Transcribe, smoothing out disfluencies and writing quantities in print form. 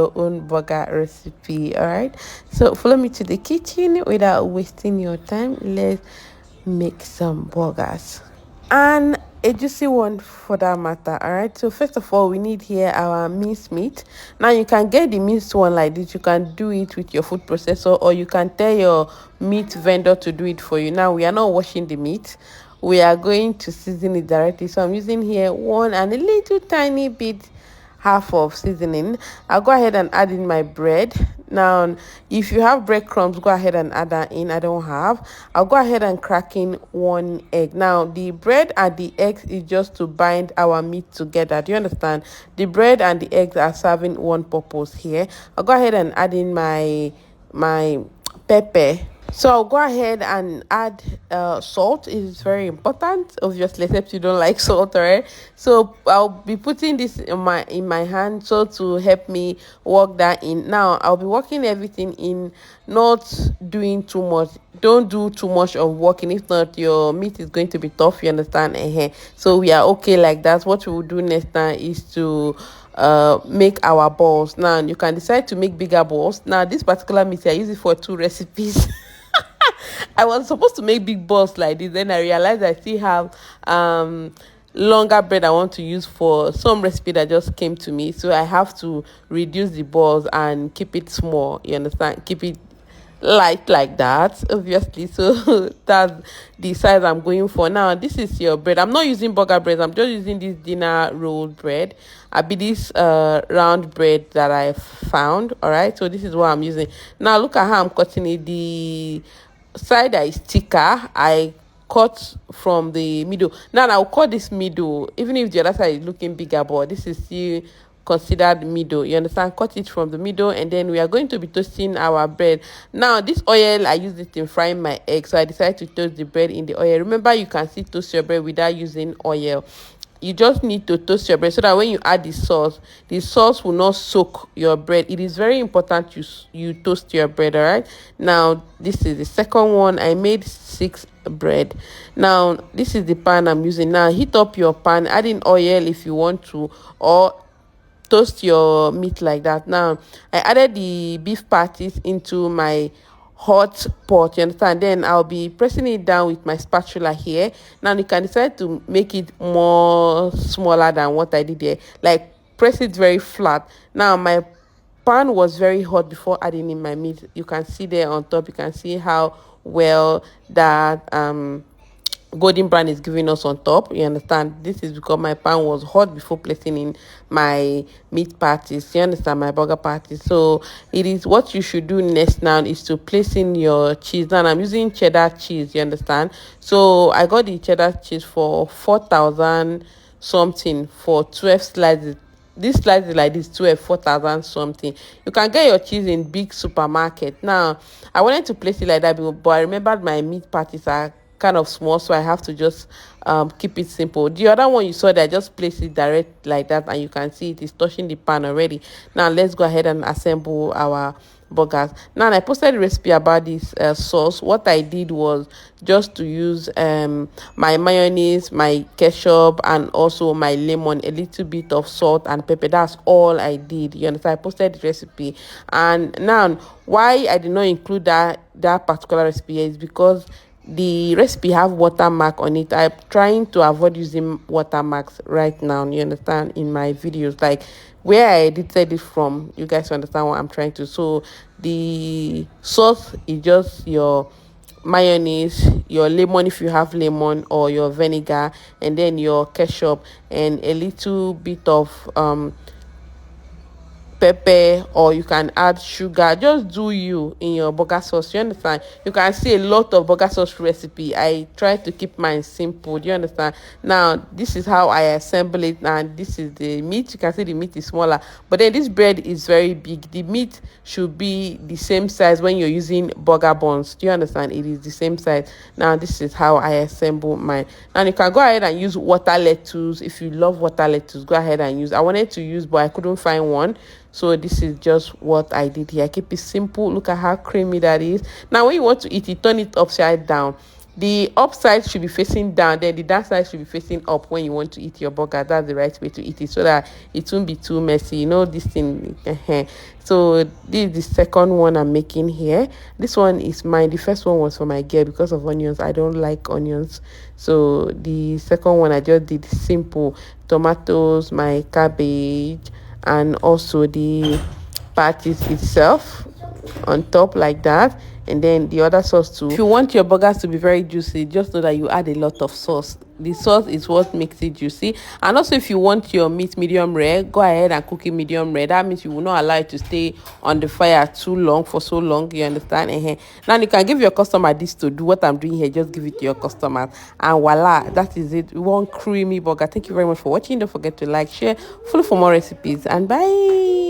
your own burger recipe. All right, so follow me to the kitchen without wasting your time. Let's make some burgers, and a juicy one for that matter. All right, so first of all, we need here our minced meat. Now you can get the minced one like this. You can do it with your food processor, or you can tell your meat vendor to do it for you. Now we are not washing the meat, we are going to season it directly. So I'm using here one and a little tiny bit half of seasoning. I'll go ahead and add in my bread. Now if you have breadcrumbs, go ahead and add that in. I don't have. I'll go ahead and crack in one egg. Now the bread and the eggs is just to bind our meat together. Do you understand? The bread and the eggs are serving one purpose here. I'll go ahead and add in my pepper. So I'll go ahead and add salt. It is very important, obviously, except you don't like salt, right? So I'll be putting this in my hand so to help me work that in. Now I'll be working everything in, not doing too much. Don't do too much of working, if not your meat is going to be tough, you understand? So we are okay like that. What we will do next time is to make our balls. Now you can decide to make bigger balls. Now this particular meat, I use it for 2 recipes. I was supposed to make big balls like this, then I realized I still have longer bread I want to use for some recipe that just came to me, so I have to reduce the balls and keep it small, you understand, keep it light like that, obviously. So that's the size I'm going for. Now this is your bread. I'm not using burger bread, I'm just using this dinner rolled bread. I be this round bread that I found. All right, so this is what I'm using. Now look at how I'm cutting it. The side that is thicker, I cut from the middle. Now I'll cut this middle, even if the other side is looking bigger, but this is still considered middle, you understand. Cut it from the middle, and then we are going to be toasting our bread. Now this oil, I use it in frying my egg, so I decided to toast the bread in the oil. Remember, you can still toast your bread without using oil. You just need to toast your bread so that when you add the sauce will not soak your bread. It is very important you toast your bread. All right, now this is the second one. I made 6 bread. Now this is the pan I'm using. Now heat up your pan, add in oil if you want to, or toast your meat like that. Now I added the beef patties into my hot pot, you understand. Then I'll be pressing it down with my spatula here. Now you can decide to make it more smaller than what I did there, like press it very flat. Now my pan was very hot before adding in my meat. You can see there on top, you can see how well that golden brown is giving us on top, you understand. This is because my pan was hot before placing in my meat patties, you understand, my burger patties. So it is what you should do next now is to place in your cheese. Now I'm using cheddar cheese, you understand. So I got the cheddar cheese for 4,000 something for 12 slices. This slice is like this 4,000 something. You can get your cheese in big supermarket. Now I wanted to place it like that, but I remembered my meat patties are kind of small, so I have to just keep it simple. The other one you saw that I just place it direct like that, and you can see it is touching the pan already. Now let's go ahead and assemble our burgers. Now I posted a recipe about this sauce. What I did was just to use my mayonnaise, my ketchup, and also my lemon, a little bit of salt and pepper. That's all I did, you understand. I posted the recipe, and now why I did not include that particular recipe is because the recipe have watermark on it. I'm trying to avoid using watermarks right now, you understand, in my videos, like where I edited it from. You guys understand what I'm trying to. So the sauce is just your mayonnaise, your lemon if you have lemon, or your vinegar, and then your ketchup and a little bit of pepper, or you can add sugar. Just do you in your burger sauce, you understand. You can see a lot of burger sauce recipe. I try to keep mine simple, do you understand. Now this is how I assemble it, and this is the meat. You can see the meat is smaller, but then this bread is very big. The meat should be the same size when you're using burger buns, do you understand. It is the same size. Now this is how I assemble mine. Now you can go ahead and use water lettuce. If you love water lettuce, go ahead and use. I wanted to use, but I couldn't find one, so this is just what I did here. I keep it simple. Look at how creamy that is. Now when you want to eat it, turn it upside down. The upside should be facing down, then the downside should be facing up when you want to eat your burger. That's the right way to eat it so that it won't be too messy. You know this thing. So this is the second one I'm making here. This one is mine. The first one was for my girl because of onions. I don't like onions. So the second one I just did simple tomatoes, my cabbage, and also the patties itself on top like that, and then the other sauce too. If you want your burgers to be very juicy, just know that you add a lot of sauce. The sauce is what makes it juicy. And also, if you want your meat medium rare, go ahead and cook it medium rare. That means you will not allow it to stay on the fire too long, for so long, you understand? Now you can give your customer this to do what I'm doing here. Just give it to your customers, and voila, that is it. One creamy burger. Thank you very much for watching. Don't forget to like, share, follow for more recipes, and bye.